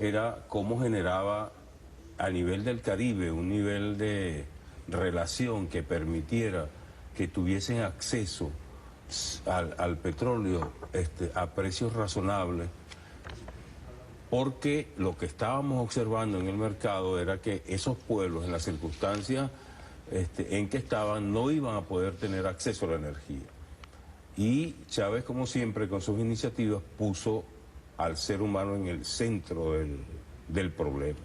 era cómo generaba a nivel del Caribe un nivel de relación que permitiera que tuviesen acceso al petróleo a precios razonables, porque lo que estábamos observando en el mercado era que esos pueblos, en las circunstancias en que estaban, no iban a poder tener acceso a la energía. Y Chávez, como siempre, con sus iniciativas, puso al ser humano en el centro del problema.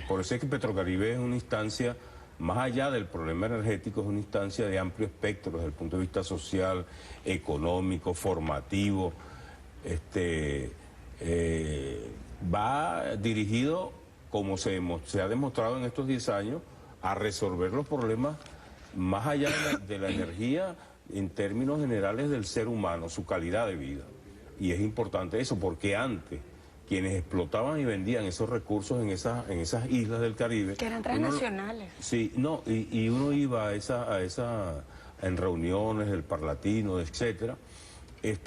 Por eso es que Petrocaribe es una instancia, más allá del problema energético, es una instancia de amplio espectro desde el punto de vista social, económico, formativo. Va dirigido, como se ha demostrado en estos 10 años, a resolver los problemas más allá de la energía en términos generales del ser humano, su calidad de vida. Y es importante eso, porque antes quienes explotaban y vendían esos recursos en esas islas del Caribe... Que eran transnacionales. Sí, no, y uno iba en reuniones del Parlatino, etcétera,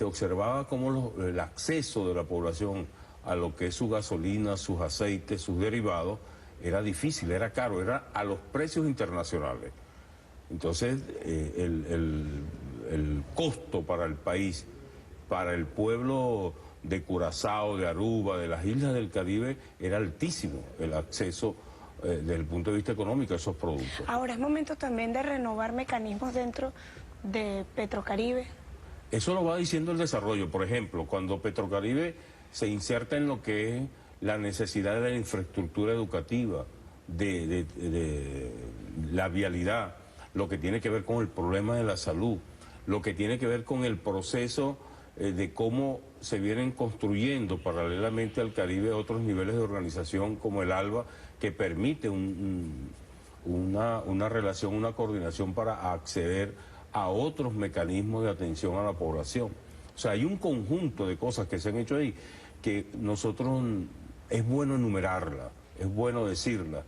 observaba cómo el acceso de la población a lo que es su gasolina, sus aceites, sus derivados, era difícil, era caro, era a los precios internacionales. Entonces, el costo para el país, para el pueblo de Curazao, de Aruba, de las islas del Caribe, era altísimo el acceso desde el punto de vista económico a esos productos. Ahora es momento también de renovar mecanismos dentro de Petrocaribe. Eso lo va diciendo el desarrollo. Por ejemplo, cuando Petrocaribe se inserta en lo que es la necesidad de la infraestructura educativa, de la vialidad, lo que tiene que ver con el problema de la salud, lo que tiene que ver con el proceso de cómo se vienen construyendo paralelamente al Caribe otros niveles de organización como el ALBA, que permite una relación, una coordinación para acceder a otros mecanismos de atención a la población. O sea, hay un conjunto de cosas que se han hecho ahí que nosotros es bueno enumerarla, es bueno decirla,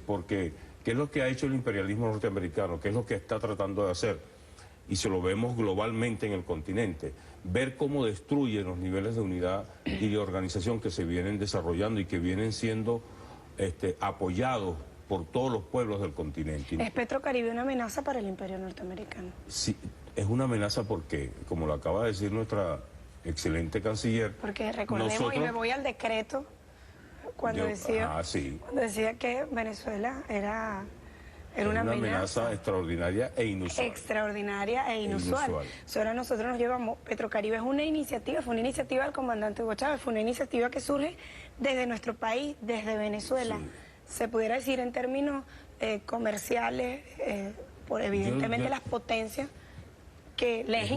porque ¿qué es lo que ha hecho el imperialismo norteamericano? ¿Qué es lo que está tratando de hacer? Y se lo vemos globalmente en el continente, ver cómo destruye los niveles de unidad y de organización que se vienen desarrollando y que vienen siendo apoyados por todos los pueblos del continente. ¿Es Petrocaribe una amenaza para el imperio norteamericano? Sí, es una amenaza porque, como lo acaba de decir nuestra excelente canciller... Porque recordemos, y me voy al decreto, cuando decía que Venezuela era una amenaza extraordinaria e inusual. Extraordinaria e inusual. Ahora nosotros nos llevamos, Petrocaribe es una iniciativa, fue una iniciativa del comandante Hugo Chávez, fue una iniciativa que surge desde nuestro país, desde Venezuela. Sí. Se pudiera decir en términos comerciales, por evidentemente las potencias que les es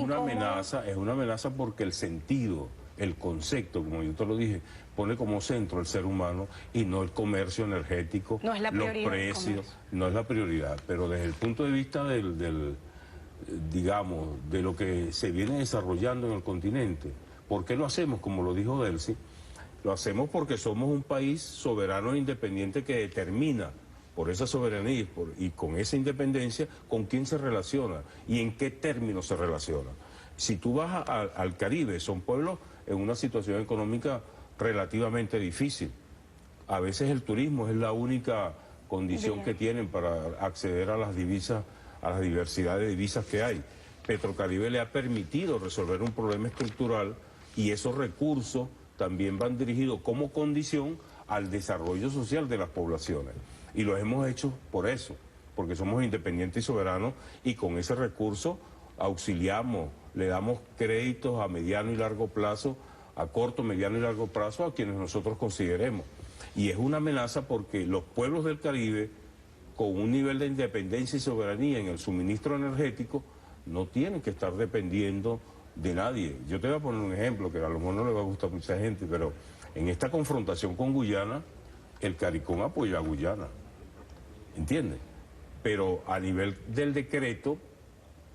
una amenaza porque el sentido, el concepto, como yo te lo dije, pone como centro el ser humano y no el comercio energético, no es la prioridad, los precios, no es la prioridad. Pero desde el punto de vista digamos, de lo que se viene desarrollando en el continente, ¿por qué lo hacemos? Como lo dijo Delcy, lo hacemos porque somos un país soberano e independiente que determina por esa soberanía y con esa independencia con quién se relaciona y en qué términos se relaciona. Si tú vas al Caribe, son pueblos en una situación económica relativamente difícil. A veces el turismo es la única condición que tienen para acceder a las divisas, a la diversidad de divisas que hay. Petrocaribe le ha permitido resolver un problema estructural y esos recursos también van dirigidos como condición al desarrollo social de las poblaciones. Y lo hemos hecho por eso, porque somos independientes y soberanos y con ese recurso auxiliamos, le damos créditos a mediano y largo plazo, a corto, mediano y largo plazo a quienes nosotros consideremos. Y es una amenaza porque los pueblos del Caribe, con un nivel de independencia y soberanía en el suministro energético, no tienen que estar dependiendo de nadie. Yo te voy a poner un ejemplo que a lo mejor no le va a gustar a mucha gente, pero en esta confrontación con Guyana, el CARICOM apoya a Guyana, ¿entiendes? Pero a nivel del decreto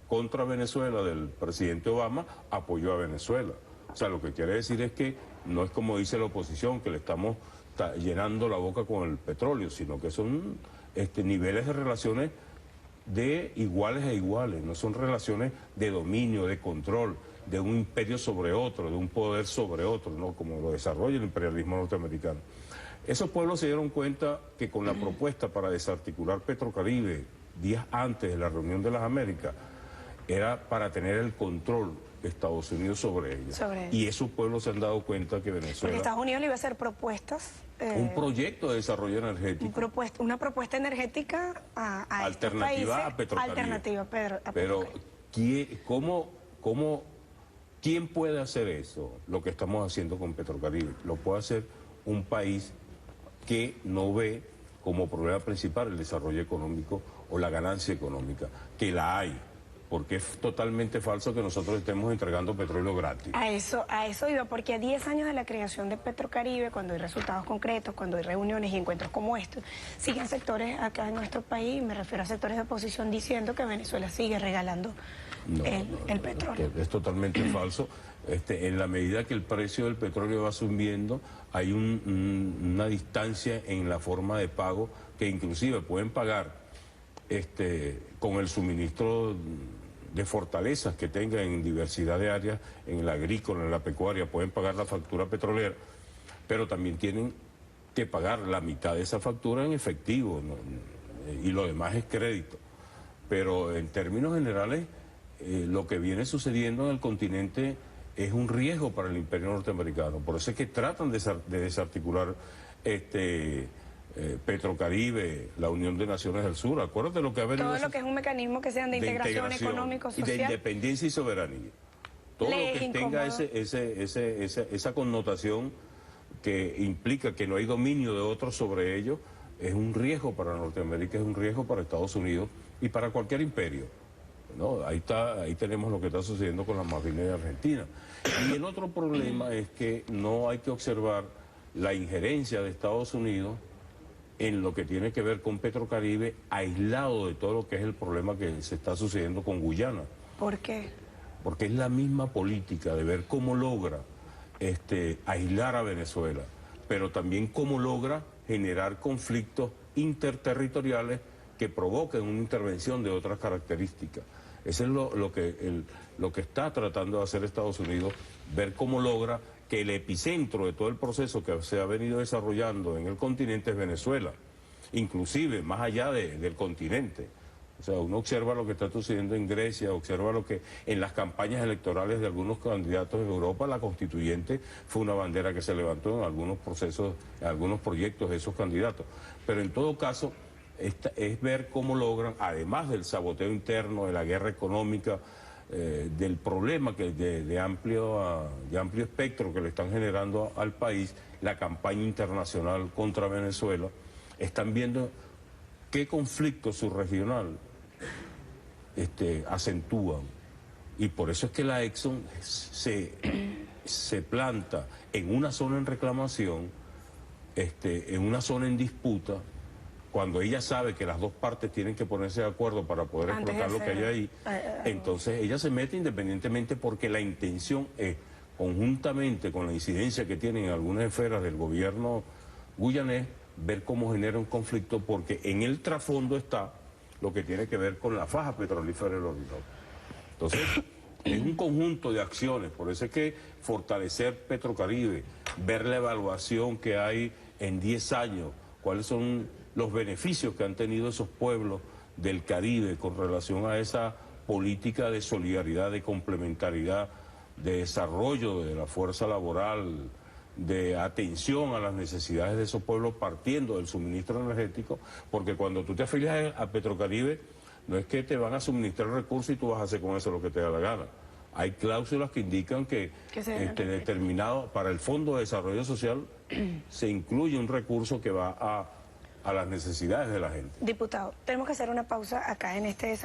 contra Venezuela del presidente Obama, apoyó a Venezuela. O sea, lo que quiere decir es que no es como dice la oposición, que le estamos llenando la boca con el petróleo, sino que son niveles de relaciones de iguales a iguales, no son relaciones de dominio, de control. de un imperio sobre otro, de un poder sobre otro, ¿no? Como lo desarrolla el imperialismo norteamericano. Esos pueblos se dieron cuenta que con la propuesta para desarticular Petrocaribe, días antes de la reunión de las Américas, era para tener el control de Estados Unidos sobre ella. Y esos pueblos se han dado cuenta que Venezuela... Porque Estados Unidos le iba a hacer propuestas... un proyecto de desarrollo energético. Una propuesta energética a alternativa a Petrocaribe. Alternativa a Pero, ¿quién puede hacer eso? Lo que estamos haciendo con Petrocaribe. Lo puede hacer un país que no ve como problema principal el desarrollo económico o la ganancia económica, que la hay, porque es totalmente falso que nosotros estemos entregando petróleo gratis. A eso iba, porque a 10 años de la creación de Petrocaribe, cuando hay resultados concretos, cuando hay reuniones y encuentros como estos, siguen sectores acá en nuestro país, me refiero a sectores de oposición, diciendo que Venezuela sigue regalando el petróleo. Es totalmente falso. En la medida que el precio del petróleo va subiendo, hay una distancia en la forma de pago que inclusive pueden pagar con el suministro de fortalezas que tengan en diversidad de áreas, en la agrícola, en la pecuaria, pueden pagar la factura petrolera, pero también tienen que pagar la mitad de esa factura en efectivo, ¿no? Y lo demás es crédito. Pero en términos generales, lo que viene sucediendo en el continente es un riesgo para el imperio norteamericano. Por eso es que tratan de desarticular Petrocaribe, la Unión de Naciones del Sur. Acuérdate lo que ha venido... Todo lo que es un mecanismo que sean de integración económico, social. Y de independencia y soberanía. Todo lo que tenga esa connotación que implica que no hay dominio de otros sobre ellos, es un riesgo para Norteamérica, es un riesgo para Estados Unidos y para cualquier imperio. ¿No? Ahí tenemos lo que está sucediendo con las Malvinas de Argentina. Y el otro problema es que no hay que observar la injerencia de Estados Unidos en lo que tiene que ver con Petrocaribe, aislado de todo lo que es el problema que se está sucediendo con Guyana. ¿Por qué? Porque es la misma política de ver cómo logra aislar a Venezuela, pero también cómo logra generar conflictos interterritoriales que provoquen una intervención de otras características. Eso es lo que está tratando de hacer Estados Unidos, ver cómo logra que el epicentro de todo el proceso que se ha venido desarrollando en el continente es Venezuela, inclusive más allá del continente. O sea, uno observa lo que está sucediendo en Grecia, observa lo que en las campañas electorales de algunos candidatos en Europa, la constituyente fue una bandera que se levantó en algunos procesos, en algunos proyectos de esos candidatos. Pero en todo caso, es ver cómo logran, además del saboteo interno, de la guerra económica, del problema de amplio espectro que le están generando al país, la campaña internacional contra Venezuela, están viendo qué conflicto subregional acentúan. Y por eso es que la Exxon se planta en una zona en reclamación, en una zona en disputa, cuando ella sabe que las dos partes tienen que ponerse de acuerdo para poder explotar lo que hay ahí, entonces ella se mete independientemente porque la intención es, conjuntamente con la incidencia que tienen en algunas esferas del gobierno guyanés, ver cómo genera un conflicto, porque en el trasfondo está lo que tiene que ver con la faja petrolífera del Orinoco. Entonces, es un conjunto de acciones, por eso es que fortalecer Petrocaribe, ver la evaluación que hay en 10 años, cuáles son los beneficios que han tenido esos pueblos del Caribe con relación a esa política de solidaridad, de complementariedad, de desarrollo de la fuerza laboral, de atención a las necesidades de esos pueblos partiendo del suministro energético, porque cuando tú te afilias a Petrocaribe, no es que te van a suministrar recursos y tú vas a hacer con eso lo que te da la gana. Hay cláusulas que indican que determinado, para el Fondo de Desarrollo Social, se incluye un recurso que va a las necesidades de la gente. Diputado, tenemos que hacer una pausa acá en este desayuno.